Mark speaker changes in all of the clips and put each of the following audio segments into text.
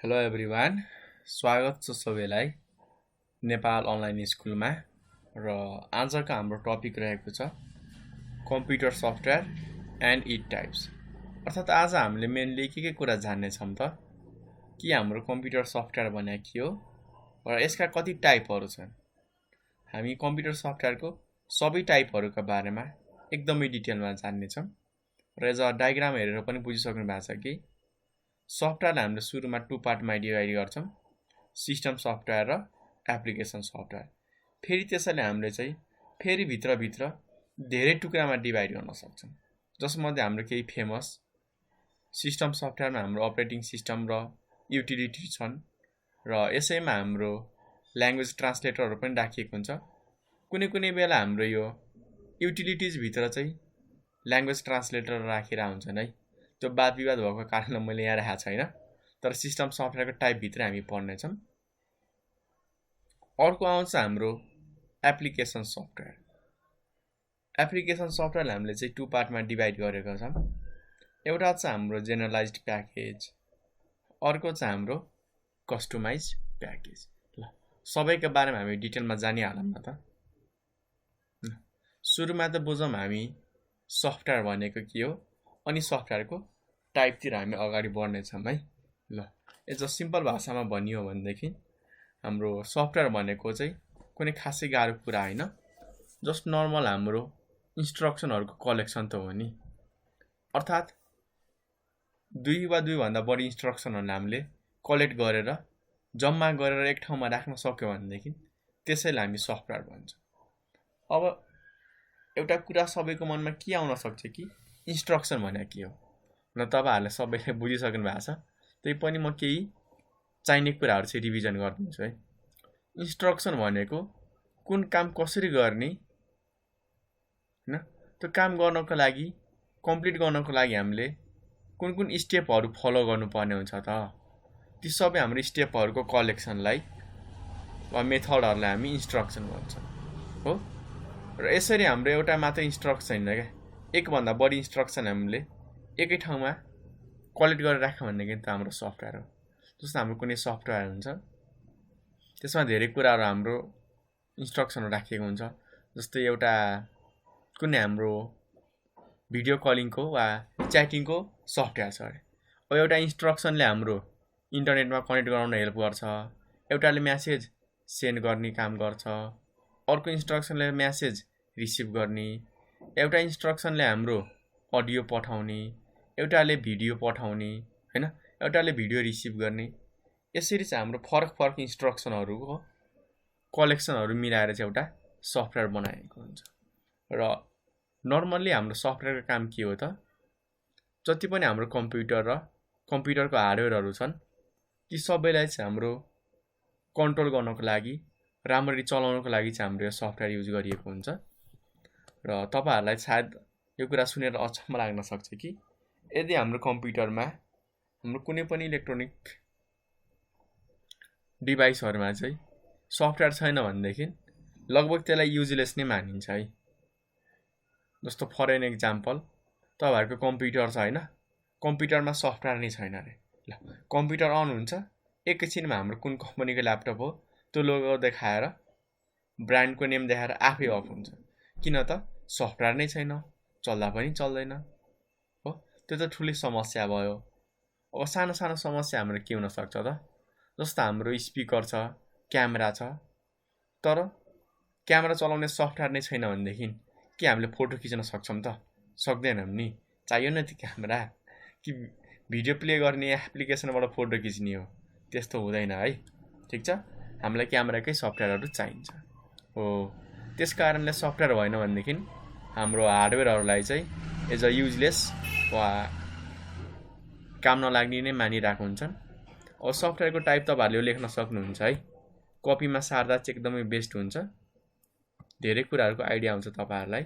Speaker 1: Hello everyone, स्वागत छ सबैलाई नेपाल अनलाइन स्कुलमा। र आजको हाम्रो टपिक रहेको छ computer software and it types. अर्थात् आज हामीले मेनली के कुरा जान्नेछौँ त कि हाम्रो कम्प्युटर सफ्टवेयर भने के हो र यसका कति टाइपहरू छन्। हामी कम्प्युटर सफ्टवेयरको सबै टाइपहरूका बारेमा एकदमै डिटेलमा जान्नेछौँ र एज अ डायग्राम हेरेर पनि बुझिसक्नु भएको छ कि सफ्टवेयरलाई हामीले सुरुमा टु पार्टमा डिभाइड गर्छौँ, सिस्टम सफ्टवेयर र एप्लिकेसन सफ्टवेयर। फेरि त्यसैले हामीले चाहिँ फेरि भित्र धेरै टुक्रामा डिभाइड गर्न सक्छौँ, जसमध्ये हाम्रो केही फेमस सिस्टम सफ्टवेयरमा हाम्रो अपरेटिङ सिस्टम र युटिलिटी छन् र यसैमा हाम्रो ल्याङ्ग्वेज ट्रान्सलेटरहरू पनि राखिएको हुन्छ। कुनै बेला हाम्रो यो युटिलिटिजभित्र चाहिँ ल्याङ्ग्वेज ट्रान्सलेटर राखेर हुन्छन् है। त्यो वाद विवाद भएको कारणले मैले यहाँ राखेको छैन, तर सिस्टम सफ्टवेयरको टाइपभित्र हामी पढ्नेछौँ। अर्को आउँछ हाम्रो एप्लिकेसन सफ्टवेयर। एप्लिकेसन सफ्टवेयरलाई हामीले चाहिँ टु पार्टमा डिभाइड गरेका छौँ। एउटा चाहिँ हाम्रो जेनरलाइज्ड प्याकेज, अर्को चाहिँ हाम्रो कस्टमाइज प्याकेज। ल सबैको बारेमा हामी डिटेलमा जानिहालौँ न त। सुरुमा त बुझौँ हामी सफ्टवेयर भनेको के हो, अनि सफ्टवेयरको टाइपतिर हामी अगाडि बढ्नेछौँ है। ल एज अ सिम्पल भाषामा भनियो भनेदेखि हाम्रो सफ्टवेयर भनेको चाहिँ कुनै खासै गाह्रो कुरा होइन, जस्ट नर्मल हाम्रो इन्स्ट्रक्सनहरूको कलेक्सन त हो नि। अर्थात् दुई वा दुईभन्दा बढी इन्स्ट्रक्सनहरूलाई हामीले कलेक्ट गरेर जम्मा गरेर एक ठाउँमा राख्न सक्यो भनेदेखि त्यसैलाई हामी सफ्टवेयर भन्छौँ। अब एउटा कुरा सबैको मनमा के आउन सक्छ कि इन्स्ट्रक्सन भने के हो न। तपाईँहरूले सबैले बुझिसक्नु भएको छ, त्यही पनि म केही चाहिने कुराहरू चाहिँ रिभिजन गरिदिन्छु है। इन्स्ट्रक्सन भनेको कुन काम कसरी गर्ने होइन, त्यो काम गर्नको लागि कम्प्लिट गर्नको लागि हामीले कुन स्टेपहरू फलो गर्नुपर्ने हुन्छ त। ती सबै हाम्रो स्टेपहरूको कलेक्सनलाई वा मेथडहरूलाई हामी इन्स्ट्रक्सन भन्छौँ हो। र यसरी हाम्रो एउटा मात्र इन्स्ट्रक्सन होइन क्या, एकभन्दा बढी इन्स्ट्रक्सन हामीले एकै ठाउँमा कलेक्ट गरेर राख्यो भनेदेखि त हाम्रो सफ्टवेयर हो। जस्तो हाम्रो कुनै सफ्टवेयर हुन्छ, त्यसमा धेरै कुराहरू हाम्रो इन्स्ट्रक्सनहरू राखिएको हुन्छ। जस्तै एउटा कुनै हाम्रो भिडियो कलिङको वा च्याटिङको सफ्टवेयर छ अरे, अब एउटा इन्स्ट्रक्सनले हाम्रो इन्टरनेटमा कनेक्ट गराउन हेल्प गर्छ, एउटाले म्यासेज सेन्ड गर्ने काम गर्छ, अर्को इन्स्ट्रक्सनले म्यासेज रिसिभ गर्ने, एउटा इन्स्ट्रक्सनले हाम्रो अडियो पठाउने, एउटाले भिडियो पठाउने होइन, एउटाले भिडियो रिसिभ गर्ने। यसरी चाहिँ हाम्रो फरक इन्स्ट्रक्सनहरूको कलेक्सनहरू मिलाएर चाहिँ एउटा सफ्टवेयर बनाएको हुन्छ। र नर्मल्ली हाम्रो सफ्टवेयरको काम के हो त, जति पनि हाम्रो कम्प्युटर र कम्प्युटरको हार्डवेयरहरू छन् ती सबैलाई चाहिँ हाम्रो कन्ट्रोल गर्नको लागि, राम्ररी चलाउनको लागि चाहिँ हाम्रो यो सफ्टवेयर युज गरिएको हुन्छ। र तपाईँहरूलाई सायद यो कुरा सुनेर अचम्म लाग्न सक्छ कि यदि हाम्रो कम्प्युटरमा हाम्रो कुनै पनि इलेक्ट्रोनिक डिभाइसहरूमा चाहिँ सफ्टवेयर छैन भनेदेखि लगभग त्यसलाई युजलेस नै मानिन्छ है। जस्तो फर एन एक्जाम्पल, तपाईँहरूको कम्प्युटर छ होइन, कम्प्युटरमा सफ्टवेयर नै छैन अरे। ल कम्प्युटर अन हुन्छ, एकैछिनमा हाम्रो कुन कम्पनीको ल्यापटप हो त्यो लोगो देखाएर ब्रान्डको नेम देखाएर आफै अफ हुन्छ। किन त सफ्टवेयर नै छैन, चल्दा पनि चल्दैन हो। त्यो त ठुलै समस्या भयो। अब सानो समस्या हाम्रो के हुनसक्छ त, जस्तो हाम्रो स्पिकर छ, क्यामेरा छ, तर क्यामेरा चलाउने सफ्टवेयर नै छैन भनेदेखि के हामीले फोटो खिच्न सक्छौँ त? सक्दैनौँ नि। चाहियो न त्यो क्यामेरा, कि भिडियो प्ले गर्ने एप्लिकेसनबाट फोटो खिच्ने हो, त्यस्तो हुँदैन है। ठिक छ, हामीलाई क्यामेराकै सफ्टवेयरहरू चाहिन्छ हो। त्यस कारणले सफ्टवेयर भएन भनेदेखि हाम्रो हार्डवेयरहरूलाई चाहिँ एज अ युजलेस वा काम नलाग्ने नै मानिरहेको हुन्छन्। अब सफ्टवेयरको टाइप तपाईँहरूले लेख्न सक्नुहुन्छ है, कपीमा सार्दा चाहिँ एकदमै बेस्ट हुन्छ, धेरै कुराहरूको आइडिया हुन्छ तपाईँहरूलाई।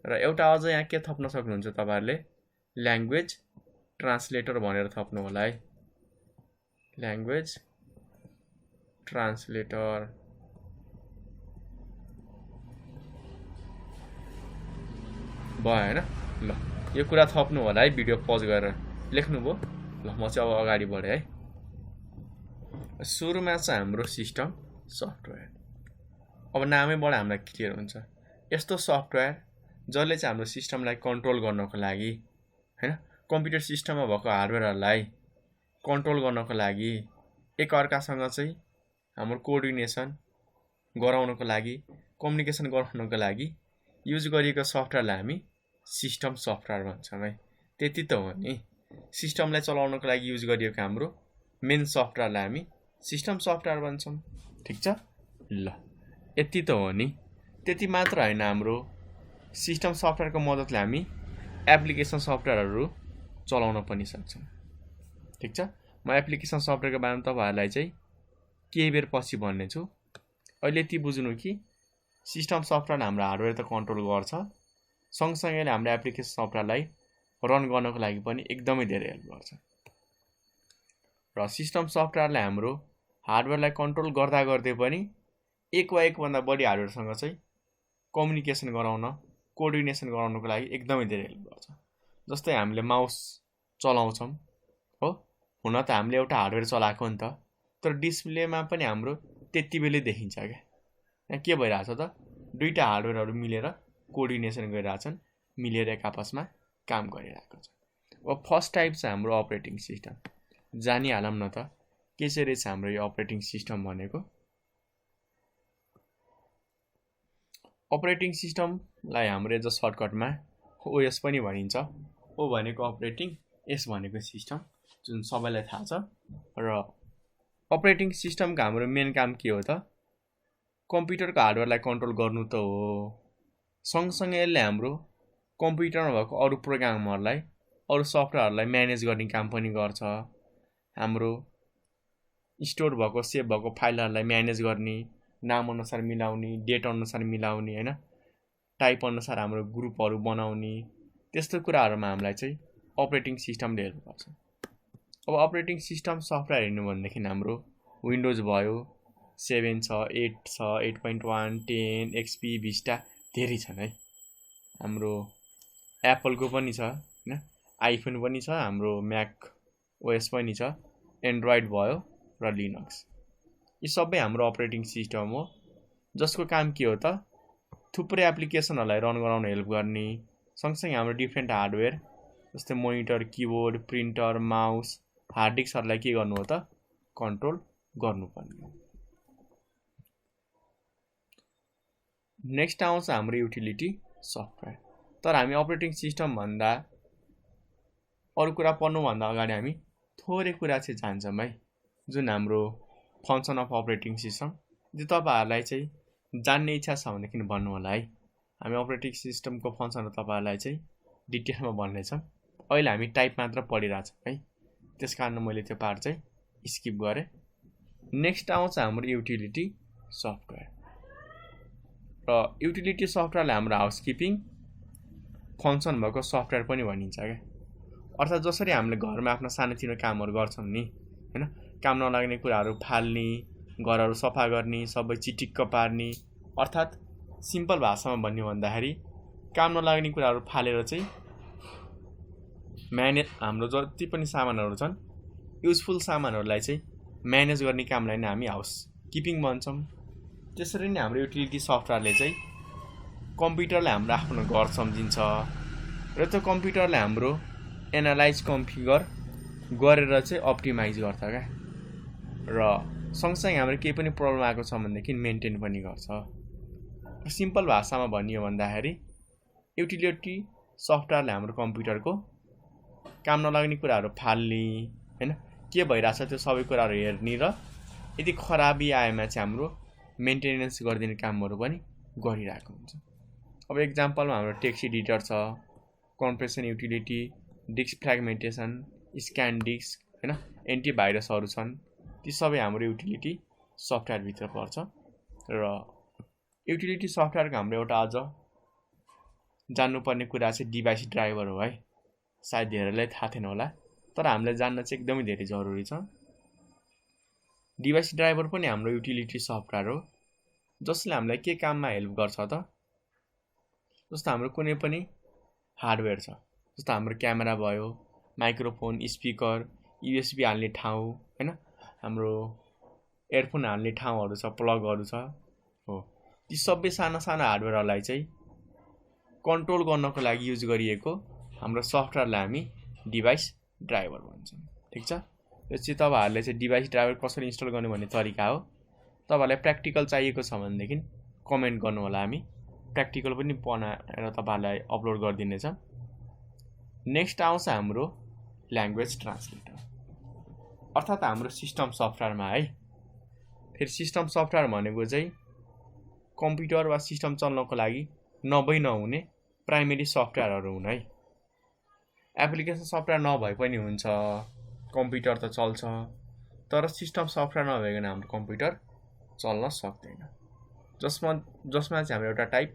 Speaker 1: र एउटा अझ यहाँ के थप्न सक्नुहुन्छ तपाईँहरूले, ल्याङ्ग्वेज ट्रान्सलेटर भनेर थप्नु होला है। ल्याङ्ग्वेज ट्रान्सलेटर भयो होइन। ल यो कुरा थप्नु होला है, भिडियो पज गरेर लेख्नुभयो। ल म चाहिँ अब अगाडि बढेँ है। सुरुमा चाहिँ हाम्रो सिस्टम सफ्टवेयर। अब नामैबाट हामीलाई क्लियर हुन्छ, यस्तो सफ्टवेयर जसले चाहिँ हाम्रो सिस्टमलाई कन्ट्रोल गर्नको लागि हैन, कम्प्युटर सिस्टममा भएको हार्डवेयरहरूलाई कन्ट्रोल गर्नको लागि, एकअर्कासँग चाहिँ हाम्रो कोअर्डिनेसन गराउनको लागि, कम्युनिकेसन गराउनको लागि युज गरिएको सफ्टवेयरलाई हामी सिस्टम सफ्टवेयर भन्छौँ है। त्यति त हो नि, सिस्टमलाई चलाउनको लागि युज गरिएको हाम्रो मेन सफ्टवेयरलाई हामी सिस्टम सफ्टवेयर भन्छौँ। ठिक छ, ल यति त हो नि। त्यति मात्र होइन, हाम्रो सिस्टम सफ्टवेयरको मद्दतले हामी एप्लिकेसन सफ्टवेयरहरू चलाउन पनि सक्छौँ। ठिक छ, म एप्लिकेसन सफ्टवेयरको बारेमा तपाईँहरूलाई चाहिँ केही बेर पछि भन्ने छु। अहिले यति बुझ्नु कि सिस्टम सफ्टवेयरले हाम्रो हार्डवेयर त कन्ट्रोल गर्छ, सँगसँगै हाम्रो एप्लिकेसन सफ्टवेयरलाई रन गर्नको लागि पनि एकदमै धेरै हेल्प गर्छ। र सिस्टम सफ्टवेयरले हाम्रो हार्डवेयरलाई कन्ट्रोल गर्दा गर्दै पनि एक वा एकभन्दा बढी हार्डवेयरसँग चाहिँ कम्युनिकेसन गराउन, कोअर्डिनेसन गराउनको लागि एकदमै धेरै हेल्प गर्छ। जस्तै हामीले माउस चलाउँछौँ हो, हुन त हामीले एउटा हार्डवेयर चलाएको नि त, तर डिस्प्लेमा पनि हाम्रो त्यति बेलै देखिन्छ क्या। यहाँ के भइरहेछ त, दुईवटा हार्डवेयरहरू मिलेर कोअर्डिनेसन गरिरहेछन्, मिलेर एक आपसमा काम गरिरहेको छ। अब फर्स्ट टाइप चाहिँ हाम्रो अपरेटिङ सिस्टम। जानिहालौँ न त के चाहिँ रहेछ हाम्रो यो अपरेटिङ सिस्टम भनेको। अपरेटिङ सिस्टमलाई हाम्रो एज अ सर्टकटमा ओएस पनि भनिन्छ। ओ भनेको अपरेटिङ, एस भनेको सिस्टम, जुन सबैलाई थाहा छ। र अपरेटिङ सिस्टमको हाम्रो मेन काम के हो त, कम्प्युटरको हार्डवेयरलाई कन्ट्रोल गर्नु त हो, सँगसँगै यसले हाम्रो कम्प्युटरमा भएको अरू प्रोग्रामहरूलाई, अरू सफ्टवेयरहरूलाई म्यानेज गर्ने काम पनि गर्छ। हाम्रो स्टोर भएको, सेभ भएको फाइलहरूलाई म्यानेज गर्ने, नाम अनुसार मिलाउने, डेट अनुसार मिलाउने होइन, टाइप अनुसार हाम्रो ग्रुपहरू बनाउने, त्यस्तो कुराहरूमा हामीलाई चाहिँ अपरेटिङ सिस्टमले हेल्प गर्छ। अब अपरेटिङ सिस्टम सफ्टवेयर हेर्नु भनेदेखि हाम्रो विन्डोज भयो, 7 छ, 8 छ, 8.1, 10, XP, भिस्टा धेरै छन् है। हाम्रो एप्पलको पनि छ होइन, आइफोन पनि छ, हाम्रो म्याक ओएस पनि छ, एन्ड्रोइड भयो र लिनक्स। यी सबै हाम्रो अपरेटिङ सिस्टम हो, जसको काम के हो त, थुप्रै एप्लिकेसनहरूलाई रन गराउन हेल्प गर्ने, सँगसँगै हाम्रो डिफ्रेन्ट हार्डवेयर जस्तै monitor, keyboard, printer, mouse, hard डिस्कहरूलाई के गर्नु हो त, कन्ट्रोल गर्नुपर्ने हो। नेक्स्ट आउँछ हाम्रो युटिलिटी सफ्टवेयर। तर हामी अपरेटिङ सिस्टम भन्दा अरू कुरा पढ्नुभन्दा अगाडि हामी थोरै कुरा चाहिँ जान्छौँ है, जुन हाम्रो फङ्सन अफ अपरेटिङ सिस्टम। यदि तपाईँहरूलाई चाहिँ जान्ने इच्छा छ भनेदेखि भन्नु होला है। हामी अपरेटिङ सिस्टमको फङ्सनहरू तपाईँहरूलाई चाहिँ डिटेलमा भन्नेछौँ। अहिले हामी टाइप मात्र पढिरहेछौँ है, त्यस कारण मैले त्यो पार्ट चाहिँ स्किप गरेँ। नेक्स्ट आउँछ हाम्रो युटिलिटी सफ्टवेयर। र युटिलिटी सफ्टवेयरलाई हाम्रो हाउसकिपिङ फङ्सन भएको सफ्टवेयर पनि भनिन्छ क्या। अर्थात् जसरी हामीले घरमा आफ्नो सानोतिनो कामहरू गर्छौँ नि होइन, काम नलाग्ने कुराहरू फाल्ने, घरहरू सफा गर्ने, सबै चिटिक्क पार्ने, अर्थात् सिम्पल भाषामा भन्नु भन्दाखेरि काम नलाग्ने कुराहरू फालेर चाहिँ हाम्रो जति पनि सामानहरू छन्, युजफुल सामानहरूलाई चाहिँ म्यानेज गर्ने कामलाई नै हामी हाउस किपिङ भन्छौँ। त्यसरी नै हाम्रो युटिलिटी सफ्टवेयरले चाहिँ कम्प्युटरलाई हाम्रो आफ्नो घर सम्झिन्छ र त्यो कम्प्युटरलाई हाम्रो एनालाइज, कन्फिगर गरेर चाहिँ अप्टिमाइज गर्छ क्या। र सँगसँगै हाम्रो केही पनि प्रब्लम आएको छ भनेदेखि मेन्टेन पनि गर्छ। सिम्पल भाषामा भनियो भन्दाखेरि युटिलिटी सफ्टवेयरले हाम्रो कम्प्युटरको काम नलाग्ने कुराहरू फाल्ने होइन, के भइरहेछ त्यो सबै कुराहरू हेर्ने र यदि खराबी आएमा चाहिँ हाम्रो मेन्टेनेन्स गरिदिने कामहरू पनि गरिरहेको हुन्छ। अब एक्जाम्पलमा हाम्रो टेक्स्ट एडिटर छ, compression utility, disk fragmentation, scan disk होइन, एन्टिभाइरसहरू छन्, ती सबै हाम्रो युटिलिटी सफ्टवेयरभित्र पर्छ। र युटिलिटी सफ्टवेयरको हाम्रो एउटा अझ जान्नुपर्ने कुरा चाहिँ डिभाइस ड्राइभर हो है। सायद धेरैलाई थाहा थिएन होला, तर हामीले जान्न चाहिँ एकदमै धेरै जरुरी छ। डिभाइस ड्राइभर पनि हाम्रो युटिलिटी सफ्टवेयर हो, जसले हामीलाई के काममा हेल्प गर्छ त, जस्तो हाम्रो कुनै पनि हार्डवेयर छ, जस्तो हाम्रो क्यामेरा भयो, माइक्रोफोन, स्पिकर, युएसबी हाल्ने ठाउँ होइन, हाम्रो एयरफोन हाल्ने ठाउँहरू छ, प्लगहरू छ हो। ती सबै साना साना हार्डवेयरहरूलाई चाहिँ कन्ट्रोल गर्नको लागि युज गरिएको हाम्रो सफ्टवेयरलाई हामी डिभाइस ड्राइभर भन्छौँ। ठिक छ, यो चाहिँ तपाईँहरूले चाहिँ डिभाइस ड्राइभर कसरी इन्स्टल गर्ने भन्ने तरिका हो। तपाईँहरूलाई प्र्याक्टिकल चाहिएको छ भनेदेखि कमेन्ट गर्नु होला, हामी प्र्याक्टिकल पनि बनाएर तपाईँहरूलाई अपलोड गरिदिनेछ। नेक्स्ट आउँछ हाम्रो ल्याङ्ग्वेज ट्रान्सलेटर, अर्थात् हाम्रो सिस्टम सफ्टवेयरमा है। फेरि सिस्टम सफ्टवेयर भनेको चाहिँ कम्प्युटर वा सिस्टम चल्नको लागि नहुने प्राइमेरी सफ्टवेयरहरू हुन् है। एप्लिकेसन सफ्टवेयर नभए पनि हुन्छ, कम्प्युटर त चल्छ, तर सिस्टम सफ्टवेयर नभइकन हाम्रो कम्प्युटर चल्न सक्दैन। जसमा चाहिँ हाम्रो एउटा टाइप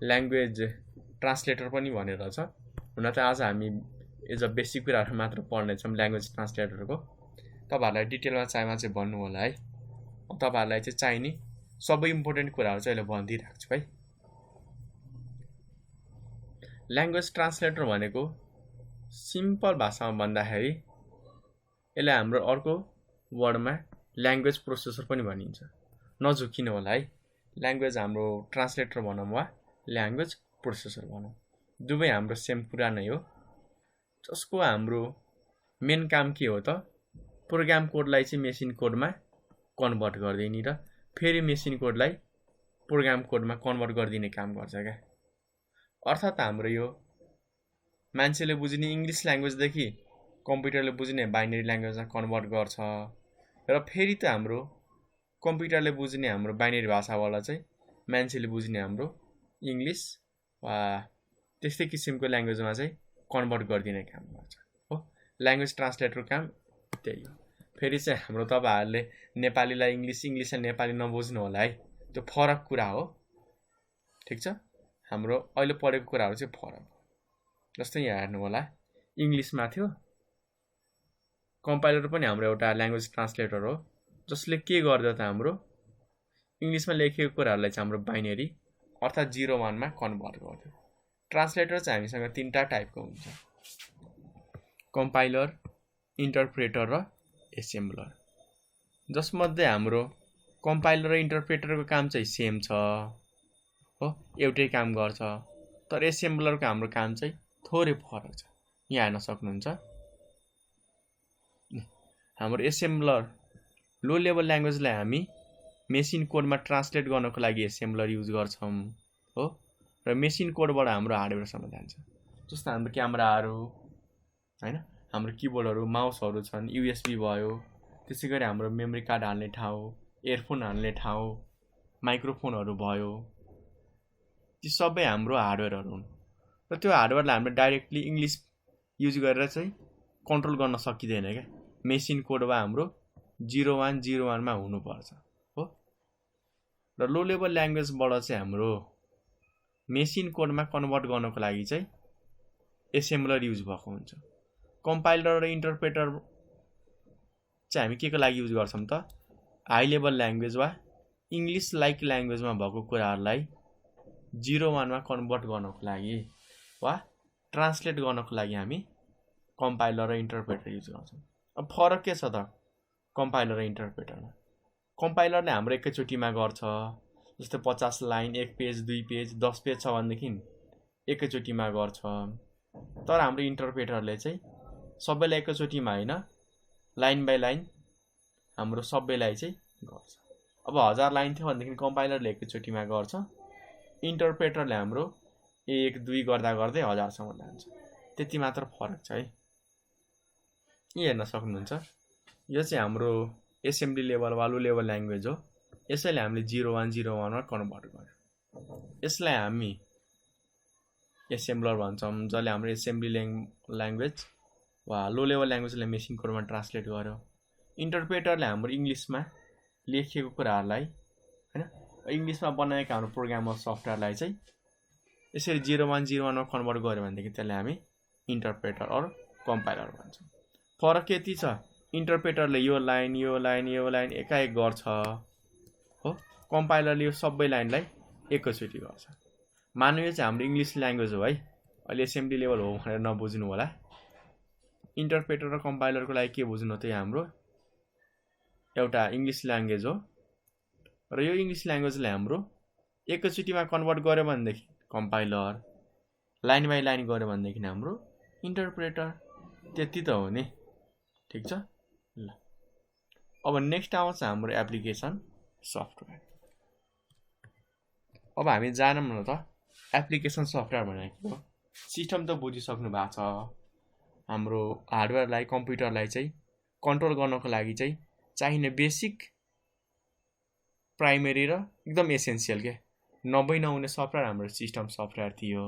Speaker 1: ल्याङ्ग्वेज ट्रान्सलेटर पनि भनेर छ। हुन त आज हामी एज अ बेसिक कुराहरू मात्र पढ्नेछौँ ल्याङ्ग्वेज ट्रान्सलेटरको। तपाईँहरूलाई डिटेलमा चाहिँ भन्नु होला है। तपाईँहरूलाई चाहिँ चाहिने सबै इम्पोर्टेन्ट कुराहरू चाहिँ अहिले भनिदिइरहेको छु है। ल्याङ्ग्वेज ट्रान्सलेटर भनेको सिम्पल भाषामा भन्दाखेरि यसलाई हाम्रो अर्को वर्डमा ल्याङ्ग्वेज प्रोसेसर पनि भनिन्छ। नझुकिनु होला है, ल्याङ्ग्वेज हाम्रो ट्रान्सलेटर भनौँ वा ल्याङ्ग्वेज प्रोसेसर भनौँ, दुवै हाम्रो सेम कुरा नै हो। जसको हाम्रो मेन काम के हो त, प्रोग्राम कोडलाई चाहिँ मेसिन कोडमा कन्भर्ट गरिदिने र फेरि मेसिन कोडलाई प्रोग्राम कोडमा कन्भर्ट गरिदिने काम गर्छ क्या। अर्थात् हाम्रो यो मान्छेले बुझ्ने इङ्ग्लिस ल्याङ्ग्वेजदेखि कम्प्युटरले बुझ्ने बाइनरी ल्याङ्ग्वेजमा कन्भर्ट गर्छ र फेरि त हाम्रो कम्प्युटरले बुझ्ने हाम्रो बाइनरी भाषावाला चाहिँ मान्छेले बुझ्ने हाम्रो इङ्ग्लिस वा त्यस्तै किसिमको ल्याङ्ग्वेजमा चाहिँ कन्भर्ट गरिदिने काम गर्छ हो। ल्याङ्ग्वेज ट्रान्सलेटरको काम त्यही हो। फेरि चाहिँ हाम्रो तपाईँहरूले नेपालीलाई इङ्ग्लिसलाई नेपाली नबुझ्नु होला है, त्यो फरक कुरा हो। ठिक छ, हाम्रो अहिले पढेको कुराहरू चाहिँ फरक। जस्तै यहाँ हेर्नु होला, इङ्ग्लिसमा थियो, कम्पाइलर पनि हाम्रो एउटा ल्याङ्ग्वेज ट्रान्सलेटर हो, जसले के गर्दा त हाम्रो इङ्ग्लिसमा लेखेको कुराहरूलाई चाहिँ हाम्रो बाइनरी अर्थात् 0-1मा कन्भर्ट गर्यो। ट्रान्सलेटर चाहिँ हामीसँग 3टा टाइपको हुन्छ, कम्पाइलर, इन्टरप्रेटर र एसेम्बलर। जसमध्ये हाम्रो कम्पाइलर र इन्टरप्रेटरको काम चाहिँ सेम छ हो, एउटै काम गर्छ, तर एसेम्बलरको हाम्रो काम चाहिँ थोरै फरक छ। यहाँ हेर्न सक्नुहुन्छ, हाम्रो एसेम्बलर लो लेभल ल्याङ्ग्वेजलाई हामी मेसिन कोडमा ट्रान्सलेट गर्नको लागि एसेम्बलर युज गर्छौँ हो, र मेसिन कोडबाट हाम्रो हार्डवेयरसम्म जान्छ। जस्तो हाम्रो क्यामेराहरू हैन, हाम्रो किबोर्डहरू, माउसहरू छन्, युएसबी भयो, त्यसै गरी हाम्रो मेमोरी कार्ड हाल्ने ठाउँ, एयरफोन हाल्ने ठाउँ, माइक्रोफोनहरू भयो, ती सबै हाम्रो हार्डवेयरहरू हुन्। र त्यो हार्डवेयरलाई हामीले डाइरेक्टली इङ्ग्लिस युज गरेर चाहिँ कन्ट्रोल गर्न सकिँदैन क्या। मेसिन कोड वा हाम्रो 0-1-0-1मा हुनुपर्छ हो। र लो लेभल ल्याङ्ग्वेजबाट चाहिँ हाम्रो मेसिन कोडमा कन्भर्ट गर्नको लागि चाहिँ एसेम्बलर युज भएको हुन्छ। कम्पाइलर र इन्टरप्रेटर चाहिँ हामी के को लागि युज गर्छौँ त, हाई लेभल ल्याङ्ग्वेज वा इङ्ग्लिस लाइक ल्याङ्ग्वेजमा भएको कुराहरूलाई 0-1मा कन्भर्ट गर्नको लागि वा ट्रान्सलेट गर्नको लागि हामी कम्पाइलर र इन्टरप्रेटर युज गर्छौँ। अब फरक के छ त कम्पाइलर र इन्टरप्रेटरमा? कम्पाइलरले हाम्रो एकैचोटिमा गर्छ, जस्तै 50 लाइन, 1 पेज, 2 पेज, 10 पेज छ भनेदेखि एकैचोटिमा गर्छ। तर हाम्रो इन्टरप्रेटरले चाहिँ सबैलाई एकैचोटिमा होइन, लाइन बाई लाइन हाम्रो सबैलाई चाहिँ गर्छ। अब 1000 लाइन थियो भनेदेखि कम्पाइलरले एकैचोटिमा गर्छ, इन्टरप्रेटरले हाम्रो 1, 2 गर्दा गर्दै 1000सम्म जान्छ। त्यति मात्र फरक छ है। यी हेर्न सक्नुहुन्छ, यो चाहिँ हाम्रो एसेम्बली लेभल वा लो लेभल ल्याङ्ग्वेज हो। यसैले हामीले 0-1-0-1मा कन्भर्ट गर्यो। यसलाई हामी एसेम्बलर भन्छौँ, जसले हाम्रो एसेम्बली ल्याङ्ग्वेज वा लो लेभल ल्याङ्ग्वेजलाई मेसिन कोडमा ट्रान्सलेट गर्यो। इन्टरप्रेटरले हाम्रो इङ्ग्लिसमा लेखिएको कुराहरूलाई हैन, इङ्ग्लिसमा बनाएका हाम्रो प्रोग्राम वा सफ्टवेयरलाई चाहिँ यसरी 0-1-0-1मा कन्भर्ट गर्यो भनेदेखि त्यसलाई हामी इन्टरप्रेटर अर कम्पाइलर भन्छौँ। फरक यति छ, इन्टरप्रेटरले यो लाइन एकाएक गर्छ हो, कम्पाइलरले यो सबै लाइनलाई एकैचोटि गर्छ। मानौ यो चाहिँ हाम्रो इङ्ग्लिस ल्याङ्ग्वेज हो है, अहिले एसेम्बली लेभल हो भनेर नबुझ्नु होला। इन्टरप्रेटर र कम्पाइलरको लागि के बुझ्नु त, हाम्रो एउटा इङ्ग्लिस ल्याङ्ग्वेज हो र यो इङ्ग्लिस ल्याङ्ग्वेजलाई हाम्रो एकैचोटिमा कन्भर्ट गर्यो भनेदेखि कम्पाइलर, लाइन बाई लाइन गर्यो भनेदेखि हाम्रो इन्टरप्रेटर। त्यति त हो नि, ठिक छ। ल अब नेक्स्ट आउँछ हाम्रो एप्लिकेसन सफ्टवेयर। अब हामी जानौँ न त एप्लिकेसन सफ्टवेयर भनेको के हो। सिस्टम त बुझिसक्नु भएको छ, हाम्रो हार्डवेयरलाई कम्प्युटरलाई चाहिँ कन्ट्रोल गर्नको लागि चाहिँ चाहिने बेसिक प्राइमेरी र एकदम एसेन्सियल के नभई नहुने सफ्टवेयर हाम्रो सिस्टम सफ्टवेयर थियो।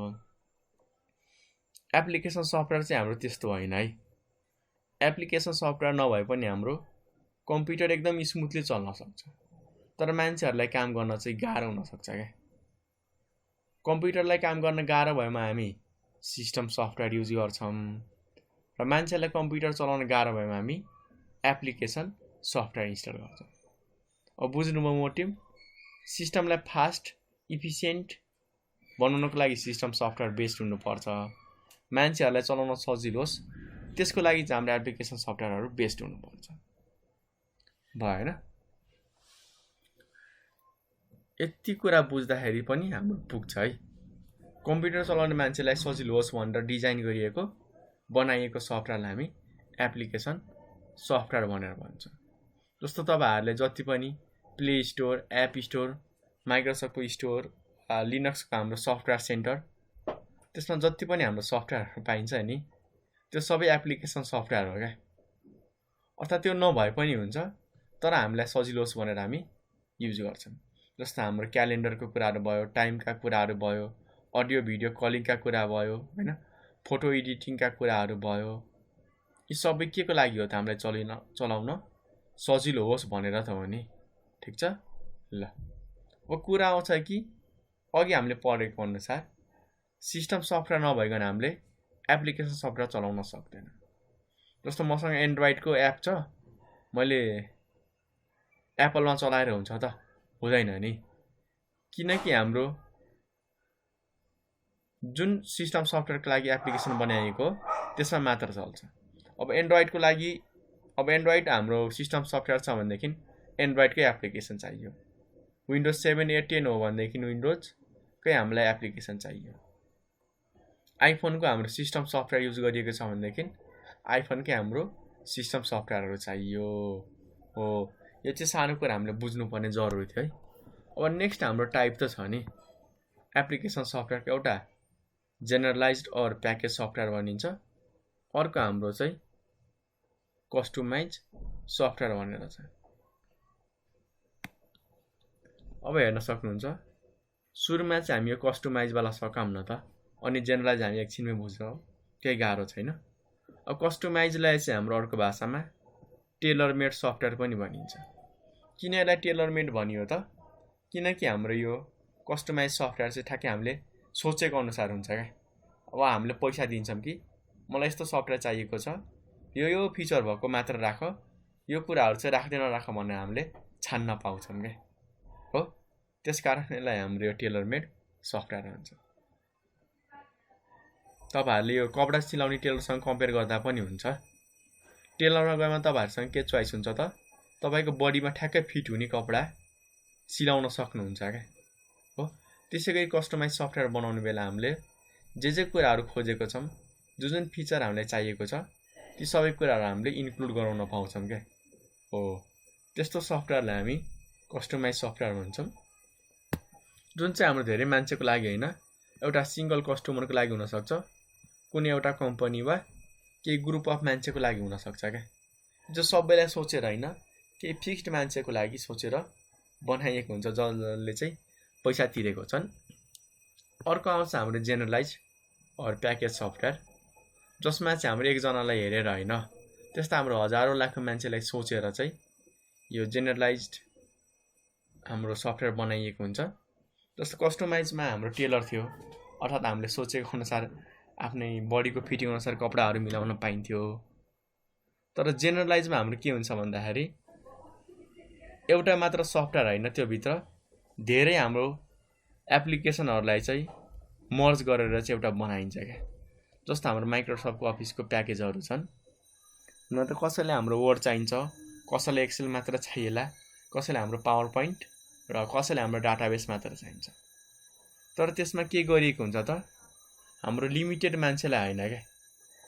Speaker 1: एप्लिकेसन सफ्टवेयर चाहिँ हाम्रो त्यस्तो होइन है। एप्लिकेसन सफ्टवेयर नभए पनि हाम्रो कम्प्युटर एकदम स्मुथली चल्न सक्छ, तर मान्छेहरूलाई काम गर्न चाहिँ गाह्रो हुनसक्छ क्या। कम्प्युटरलाई काम गर्न गाह्रो भएमा हामी सिस्टम सफ्टवेयर युज गर्छौँ र मान्छेलाई कम्प्युटर चलाउन गाह्रो भएमा हामी एप्लिकेसन सफ्टवेयर इन्स्टल गर्छौँ। अब बुझ्नुभयो मोटिभ। सिस्टमलाई फास्ट इफिसियन्ट बनाउनको लागि सिस्टम सफ्टवेयर बेस्ड हुनुपर्छ, मान्छेहरूलाई चलाउन सजिलो होस् त्यसको लागि चाहिँ हाम्रो एप्लिकेसन सफ्टवेयरहरू बेस्ड हुनुपर्छ। भएन? यति कुरा बुझ्दाखेरि पनि हाम्रो पुग्छ है। कम्प्युटर चलाउने मान्छेलाई सजिलो होस् भनेर डिजाइन गरिएको बनाइएको सफ्टवेयरलाई हामी एप्लिकेसन सफ्टवेयर भनेर भन्छ। जस्तो तपाईँहरूले जति पनि प्ले स्टोर, एप स्टोर, माइक्रोसफ्टको स्टोर, लिनक्सको हाम्रो सफ्टवेयर सेन्टर, त्यसमा जति पनि हाम्रो सफ्टवेयरहरू पाइन्छ नि त्यो सबै एप्लिकेसन सफ्टवेयर हो क्या। अर्थात् त्यो नभए पनि हुन्छ, तर हामीलाई सजिलो होस् भनेर हामी युज गर्छौँ। जस्तो हाम्रो क्यालेन्डरको कुराहरू भयो, टाइमका कुराहरू भयो, अडियो भिडियो कलिङका कुरा भयो, होइन, फोटो एडिटिङका कुराहरू भयो। यी सबै के को लागि हो त? हामीलाई चलाउन सजिलो होस् भनेर त हो नि, ठिक छ। ल अब कुरा आउँछ कि अघि हामीले पढेको अनुसार सिस्टम सफ्टवेयर नभइकन हामीले एप्लिकेसन सफ्टवेयर चलाउन सक्दैन। जस्तो मसँग एन्ड्रोइडको एप छ, मैले एप्पलमा चलाएर हुन्छ त? हुँदैन नि, किनकि हाम्रो जुन सिस्टम सफ्टवेयरको लागि एप्लिकेसन बनाइएको त्यसमा मात्र चल्छ। अब एन्ड्रोइडको लागि एन्ड्रोइड हाम्रो सिस्टम सफ्टवेयर छ भनेदेखि एन्ड्रोइडकै एप्लिकेसन चाहियो। विन्डोज 7, 8, 10 हो भनेदेखि विन्डोजकै हामीलाई एप्लिकेसन चाहियो। आइफोनको हाम्रो सिस्टम सफ्टवेयर युज गरिएको छ भनेदेखि आइफोनकै हाम्रो सिस्टम सफ्टवेयरहरू चाहियो हो। यो चाहिँ सानो कुरा हामीले बुझ्नुपर्ने जरुरी थियो है। अब नेक्स्ट हाम्रो टाइप त छ नि एप्लिकेसन सफ्टवेयरको, एउटा जेनरलाइज्ड और प्याकेज सफ्टवेयर भनिन्छ, अर्को हाम्रो चाहिँ कस्टमाइज सफ्टवेयर भनेर छ। अब हेर्न सक्नुहुन्छ सुरुमा चाहिँ हामी यो कस्टमाइजवाला सकाम न त, अनि जेनरलाइज हामी एकछिनमै बुझ्छौँ, केही गाह्रो छैन। अब कस्टमाइजलाई चाहिँ हाम्रो अर्को भाषामा टेलर मेड सफ्टवेयर पनि भनिन्छ। किन यसलाई टेलर मेड भनियो त? किनकि हाम्रो यो कस्टमाइज सफ्टवेयर चाहिँ ठ्याक्कै हामीले सोचेको अनुसार हुन्छ क्या। अब हामीले पैसा दिन्छौँ कि मलाई यस्तो सफ्टवेयर चाहिएको छ, यो फिचर भएको मात्र राख, यो कुराहरू चाहिँ राख्दै नराख भनेर हामीले छान्न पाउँछौँ क्या हो। त्यसकारण यसलाई हाम्रो यो टेलर मेड सफ्टवेयर हुन्छ। तपाईँहरूले यो कपडा सिलाउने टेलरसँग कम्पेयर गर्दा पनि हुन्छ। टेलरमा गएमा तपाईँहरूसँग के चोइस हुन्छ त? तपाईँको बडीमा ठ्याक्कै फिट हुने कपडा सिलाउन सक्नुहुन्छ क्या हो। त्यसै गरी कस्टमाइज सफ्टवेयर बनाउने बेला हामीले जे कुराहरू खोजेको छौँ, जुन फिचर हामीलाई चाहिएको छ, ती सबै कुराहरू हामीले इन्क्लुड गराउन पाउँछौँ क्या हो। त्यस्तो सफ्टवेयरलाई हामी कस्टमाइज सफ्टवेयर भन्छौँ, जुन चाहिँ हाम्रो धेरै मान्छेको लागि होइन, एउटा सिङ्गल कस्टमरको लागि हुनसक्छ, कुनै एउटा कम्पनी वा केही ग्रुप अफ मान्छेको लागि हुनसक्छ क्या, जो सबैलाई सोचेर होइन, केही फिक्स्ड मान्छेको लागि सोचेर बनाइएको हुन्छ, जसले चाहिँ पैसा तिरेको छन्। अर्को आउँछ हाम्रो जेनरलाइज और प्याकेज सफ्टवेयर, जसमा चाहिँ हाम्रो एकजनालाई हेरेर होइन, त्यस्तो हाम्रो हजारौँ लाखौँ मान्छेलाई सोचेर चाहिँ यो जेनरलाइज्ड हाम्रो सफ्टवेयर बनाइएको हुन्छ। जस्तो कस्टमाइजमा हाम्रो टेलर थियो, अर्थात् हामीले सोचेको अनुसार आफ्नै बडीको फिटिङ अनुसार कपडाहरू मिलाउन पाइन्थ्यो। तर जेनरलाइजमा हाम्रो के हुन्छ भन्दाखेरि एउटा मात्र सफ्टवेयर होइन, त्योभित्र धेरै हाम्रो एप्लिकेसनहरूलाई चाहिँ मर्ज गरेर चाहिँ एउटा बनाइन्छ क्या। जस्तो हाम्रो माइक्रोसफ्टको अफिसको प्याकेजहरू छन्, न त कसैलाई हाम्रो वर्ड चाहिन्छ, कसैलाई एक्सेल मात्र चाहिएला, कसैलाई हाम्रो पावर पोइन्ट र कसैलाई हाम्रो डाटाबेस मात्र चाहिन्छ। तर त्यसमा के गरिएको हुन्छ त, हाम्रो लिमिटेड मान्छेलाई होइन क्या,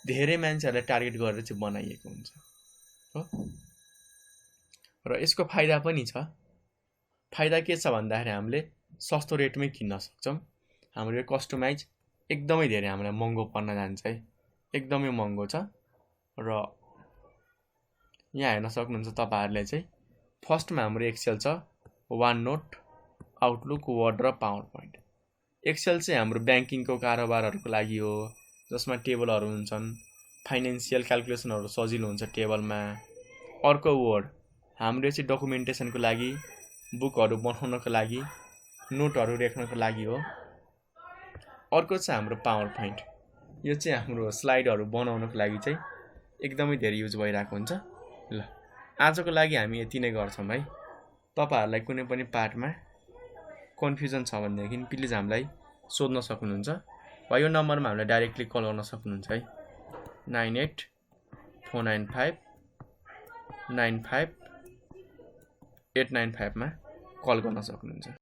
Speaker 1: धेरै मान्छेहरूलाई टार्गेट गरेर चाहिँ बनाइएको हुन्छ हो। र यसको फाइदा पनि छ। फाइदा के छ भन्दाखेरि हामीले सस्तो रेटमै किन्न सक्छौँ। हाम्रो यो कस्टमाइज एकदमै धेरै हामीलाई महँगो पर्न जान्छ है, एकदमै महँगो छ। र यहाँ हेर्न सक्नुहुन्छ तपाईँहरूले चाहिँ फर्स्टमा हाम्रो एक्सेल छ, वान नोट, आउटलुक, वर्ड र पावर पोइन्ट। एक्सेल चाहिँ हाम्रो ब्याङ्किङको कारोबारहरूको लागि हो, जसमा टेबलहरू हुन्छन्, फाइनेन्सियल क्यालकुलेसनहरू सजिलो हुन्छ टेबलमा। अर्को वर्ड हाम्रो चाहिँ डकुमेन्टेसनको लागि, बुकहरू बनाउनको लागि, नोटहरू लेख्नको लागि हो। अर्को चाहिँ हाम्रो पावर पोइन्ट, यो चाहिँ हाम्रो स्लाइडहरू बनाउनको लागि चाहिँ एकदमै धेरै युज भइरहेको हुन्छ। ल आजको लागि हामी यति नै गर्छौँ है। तपाईँहरूलाई कुनै पनि पार्टमा कन्फ्युजन छ भनेदेखि प्लिज हामीलाई सोध्न सक्नुहुन्छ, वा यो नम्बरमा हामीलाई डाइरेक्टली कल गर्न सक्नुहुन्छ है। 9849595895 मा कल गर्न सक्नुहुन्छ।